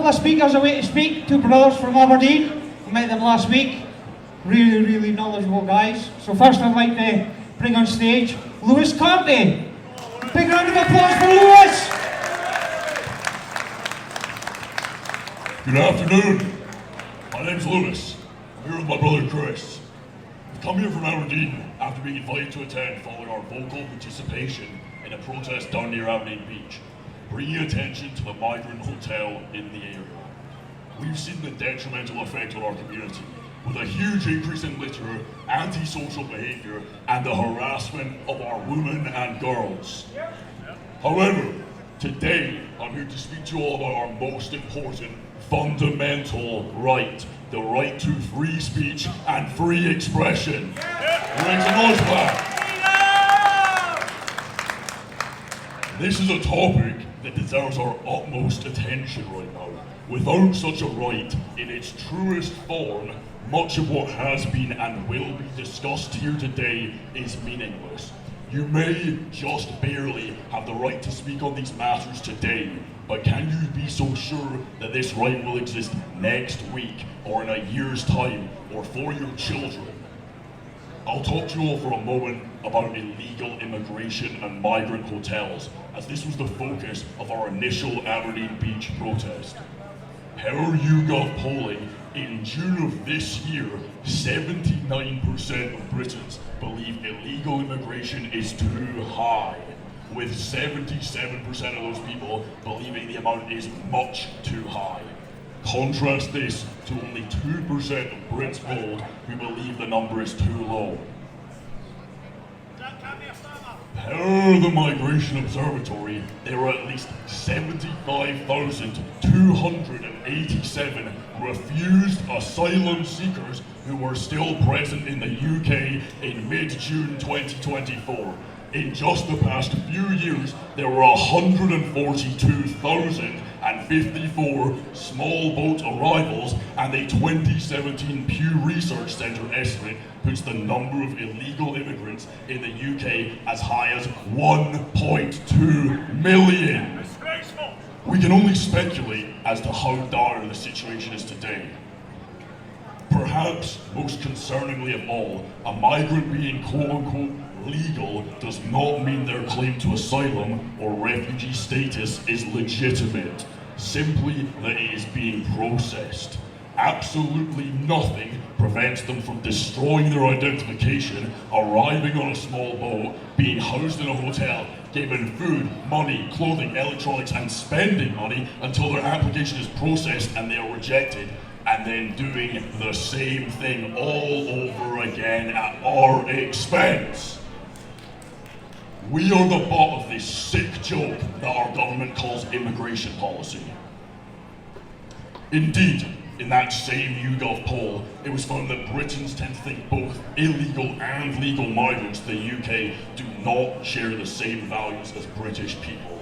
couple of speakers away to speak, two brothers from Aberdeen. We met them last week. Really knowledgeable guys. So first I'd like to bring on stage Lewis Carty. Big round of applause for Lewis! Good afternoon. My name's Lewis. I'm here with my brother Chris. We've come here from Aberdeen after being invited to attend following our vocal participation in a protest down near Aberdeen Beach, bringing attention to the migrant hotel in the area. We've seen the detrimental effect on our community, with a huge increase in litter, antisocial behaviour, and the harassment of our women and girls. However, today I'm here to speak to you all about our most important fundamental right, the right to free speech and free expression. Make some noise for that. This is a topic that deserves our utmost attention right now. Without such a right, in its truest form, much of what has been and will be discussed here today is meaningless. You may just barely have the right to speak on these matters today, but can you be so sure that this right will exist next week, or in a year's time, or for your children? I'll talk to you all for a moment about illegal immigration and migrant hotels, as this was the focus of our initial Aberdeen Beach protest. Per YouGov polling, in June of this year, 79% of Britons believe illegal immigration is too high, with 77% of those people believing the amount is much too high. Contrast this to only 2% of Brits polled who believe the number is too low. Per the Migration Observatory, there were at least 75,287 refused asylum seekers who were still present in the UK in mid-June 2024. In just the past few years, there were 142,054 small boat arrivals, and a 2017 Pew Research Centre estimate puts the number of illegal immigrants in the UK as high as 1.2 million. Disgraceful. We can only speculate as to how dire the situation is today. Perhaps most concerningly of all, a migrant being quote-unquote legal does not mean their claim to asylum or refugee status is legitimate, simply that it is being processed. Absolutely nothing prevents them from destroying their identification, arriving on a small boat, being housed in a hotel, given food, money, clothing, electronics, and spending money until their application is processed and they are rejected, and then doing the same thing all over again at our expense. We are the butt of this sick joke that our government calls immigration policy. Indeed, in that same YouGov poll, it was found that Britons tend to think both illegal and legal migrants to the UK do not share the same values as British people,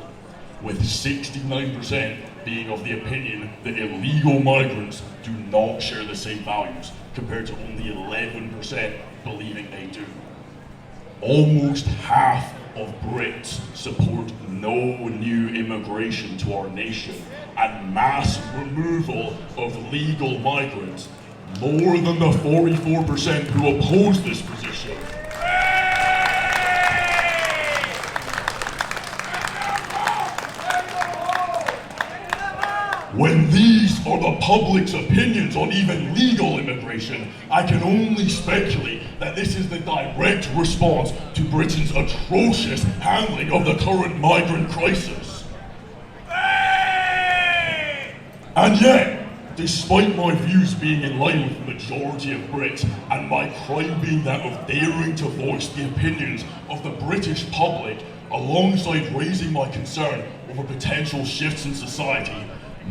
with 69% being of the opinion that illegal migrants do not share the same values, compared to only 11% believing they do. Almost half of Brits support no new immigration to our nation and mass removal of legal migrants, more than the 44% who oppose this position. When these are the public's opinions on even legal immigration, I can only speculate that this is the direct response to Britain's atrocious handling of the current migrant crisis. And yet, despite my views being in line with the majority of Brits, and my crime being that of daring to voice the opinions of the British public, alongside raising my concern over potential shifts in society,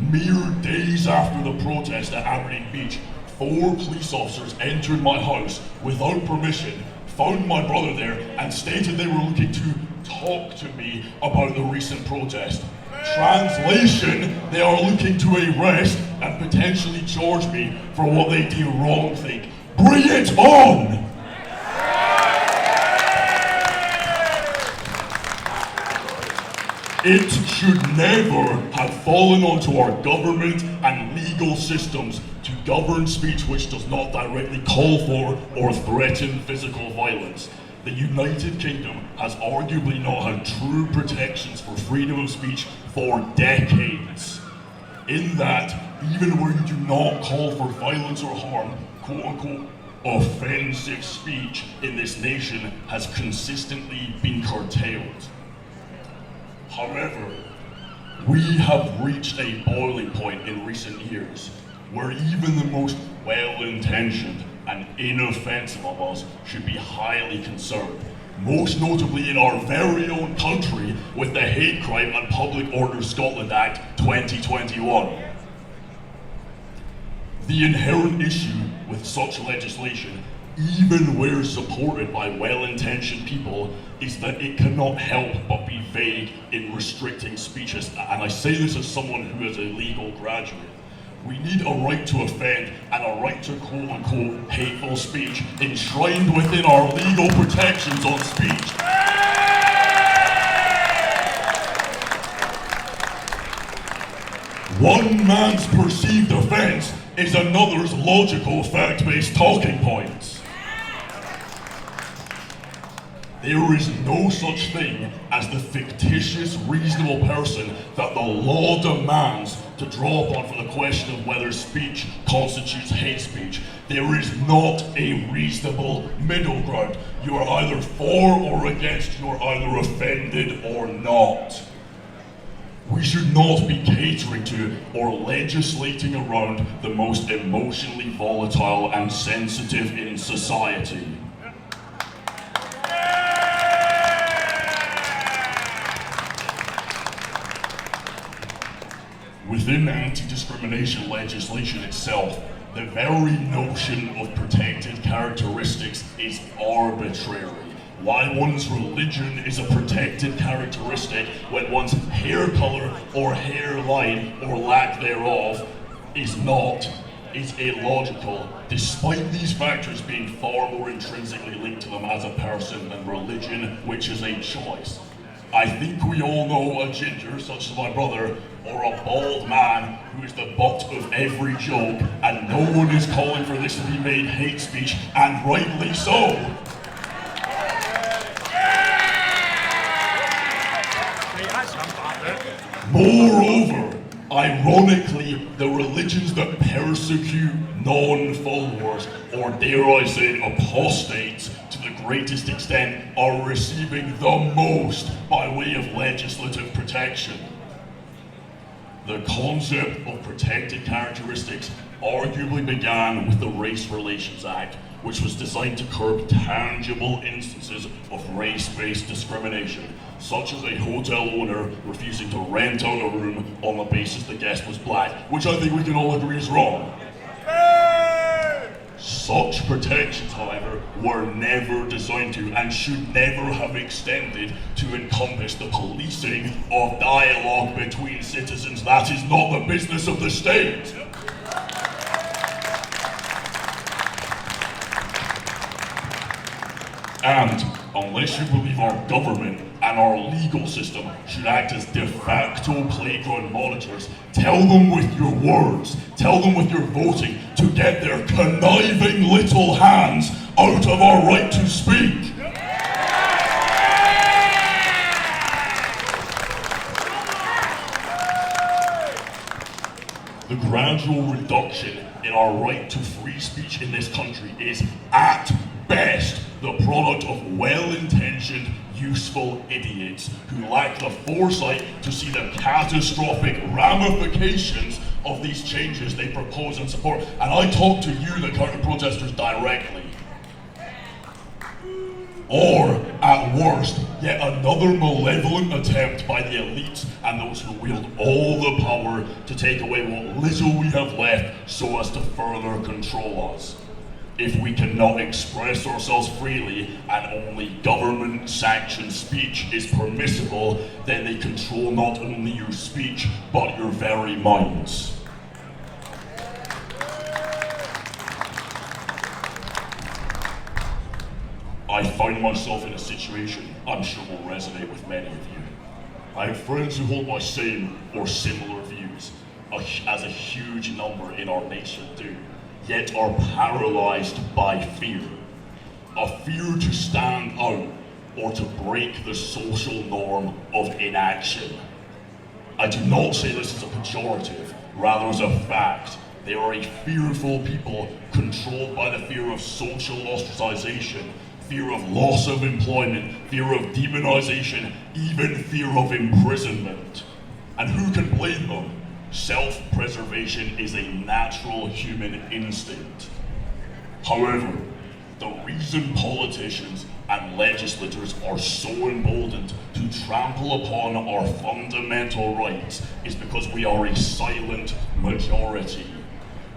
mere days after the protest at Aberdeen Beach, 4 police officers entered my house without permission, found my brother there, and stated they were looking to talk to me about the recent protest. Translation, they are looking to arrest and potentially charge me for what they deem wrongthink. Bring it on! It should never have fallen onto our government and legal systems to govern speech which does not directly call for or threaten physical violence. The United Kingdom has arguably not had true protections for freedom of speech for decades. In that, even where you do not call for violence or harm, quote-unquote, offensive speech in this nation has consistently been curtailed. However, we have reached a boiling point in recent years where even the most well-intentioned and inoffensive of us should be highly concerned, most notably in our very own country with the Hate Crime and Public Order Scotland Act 2021. The inherent issue with such legislation, even where supported by well-intentioned people, is that it cannot help but be vague in restricting speeches. And I say this as someone who is a legal graduate. We need a right to offend and a right to quote-unquote hateful speech enshrined within our legal protections on speech. One man's perceived offense is another's logical, fact-based talking points. There is no such thing as the fictitious, reasonable person that the law demands to draw upon for the question of whether speech constitutes hate speech. There is not a reasonable middle ground. You are either for or against, you are either offended or not. We should not be catering to or legislating around the most emotionally volatile and sensitive in society. Within anti-discrimination legislation itself, the very notion of protected characteristics is arbitrary. Why one's religion is a protected characteristic when one's hair color or hairline or lack thereof is not, is illogical, despite these factors being far more intrinsically linked to them as a person than religion, which is a choice. I think we all know a ginger, such as my brother, or a bald man who is the butt of every joke, and no one is calling for this to be made hate speech, and rightly so. Moreover, ironically, the religions that persecute non-followers, or dare I say apostates, to the greatest extent, are receiving the most by way of legislative protection. The concept of protected characteristics arguably began with the Race Relations Act, which was designed to curb tangible instances of race-based discrimination, such as a hotel owner refusing to rent out a room on the basis the guest was black, which I think we can all agree is wrong. Such protections, however, were never designed to and should never have extended to encompass the policing of dialogue between citizens. That is not the business of the state. And unless you believe our government and our legal system should act as de facto playground monitors, tell them with your words, tell them with your voting to get their conniving little hands out of our right to speak. The gradual reduction in our right to free speech in this country is, at best, the product of well-intentioned, useful idiots who lack the foresight to see the catastrophic ramifications of these changes they propose and support. And I talk to you, the counter-protesters, directly. Or, at worst, yet another malevolent attempt by the elites and those who wield all the power to take away what little we have left so as to further control us. If we cannot express ourselves freely and only government-sanctioned speech is permissible, then they control not only your speech, but your very minds. I find myself in a situation I'm sure will resonate with many of you. I have friends who hold my same or similar views, as a huge number in our nation do, yet are paralyzed by fear. A fear to stand out or to break the social norm of inaction. I do not say this as a pejorative, rather as a fact. They are a fearful people controlled by the fear of social ostracization, fear of loss of employment, fear of demonization, even fear of imprisonment. And who can blame them? Self-preservation is a natural human instinct. However, the reason politicians and legislators are so emboldened to trample upon our fundamental rights is because we are a silent majority.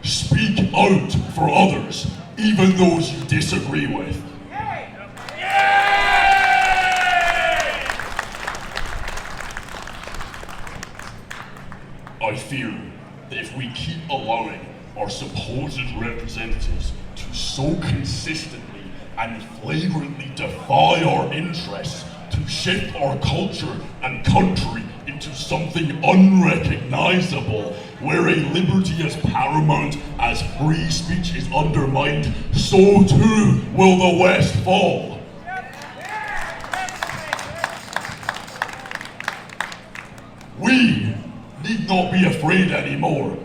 Speak out for others, even those you disagree with. I fear that if we keep allowing our supposed representatives to so consistently and flagrantly defy our interests, to shift our culture and country into something unrecognizable, where a liberty as paramount as free speech is undermined, so too will the West fall. We need not be afraid anymore.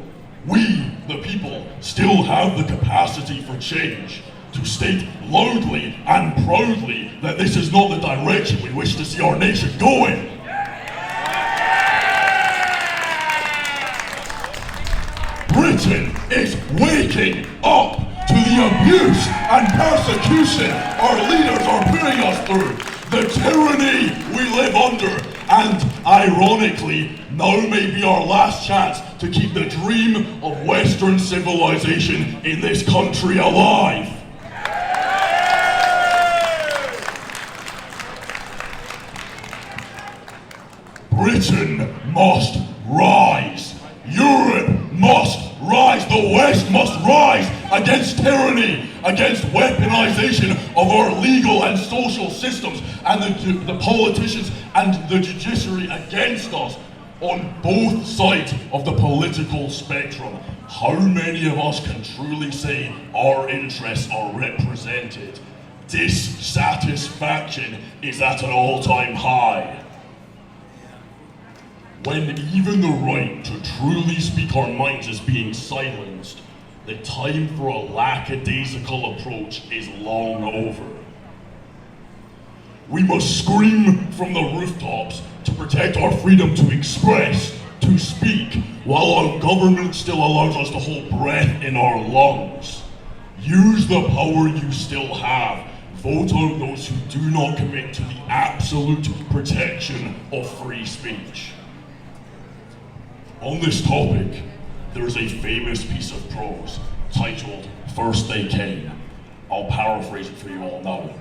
We, the people, still have the capacity for change, to state loudly and proudly that this is not the direction we wish to see our nation going. Britain is waking up to the abuse and persecution our leaders are putting us through, the tyranny we live under, and ironically, now may be our last chance to keep the dream of Western civilization in this country alive. Britain must rise. Europe must rise. The West must rise against tyranny, against weaponization of our legal and social systems, and the politicians and the judiciary against us on both sides of the political spectrum. How many of us can truly say our interests are represented? Dissatisfaction is at an all-time high. When even the right to truly speak our minds is being silenced, the time for a lackadaisical approach is long over. We must scream from the rooftops to protect our freedom to express, to speak, while our government still allows us to hold breath in our lungs. Use the power you still have. Vote out those who do not commit to the absolute protection of free speech. On this topic, there is a famous piece of prose titled "First They Came." I'll paraphrase it for you all now.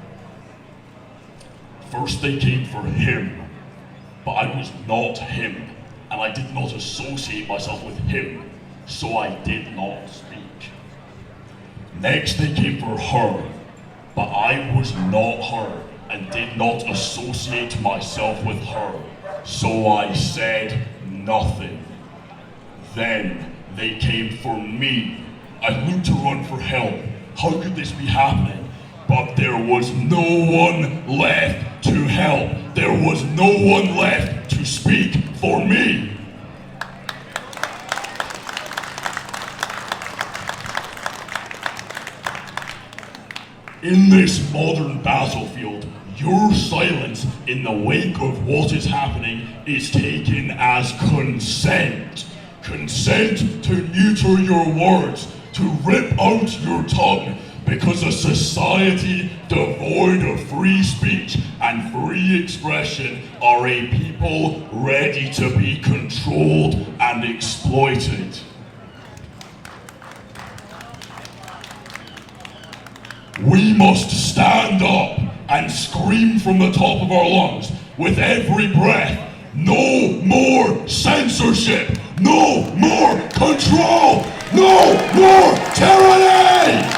First they came for him, but I was not him, and I did not associate myself with him, so I did not speak. Next they came for her, but I was not her, and did not associate myself with her, so I said nothing. Then they came for me. I looked to run for help. How could this be happening? But there was no one left to help. There was no one left to speak for me. In this modern battlefield, your silence in the wake of what is happening is taken as consent. Consent to neuter your words, to rip out your tongue, because a society devoid of free speech and free expression are a people ready to be controlled and exploited. We must stand up and scream from the top of our lungs with every breath. No more censorship! No more control! No more tyranny!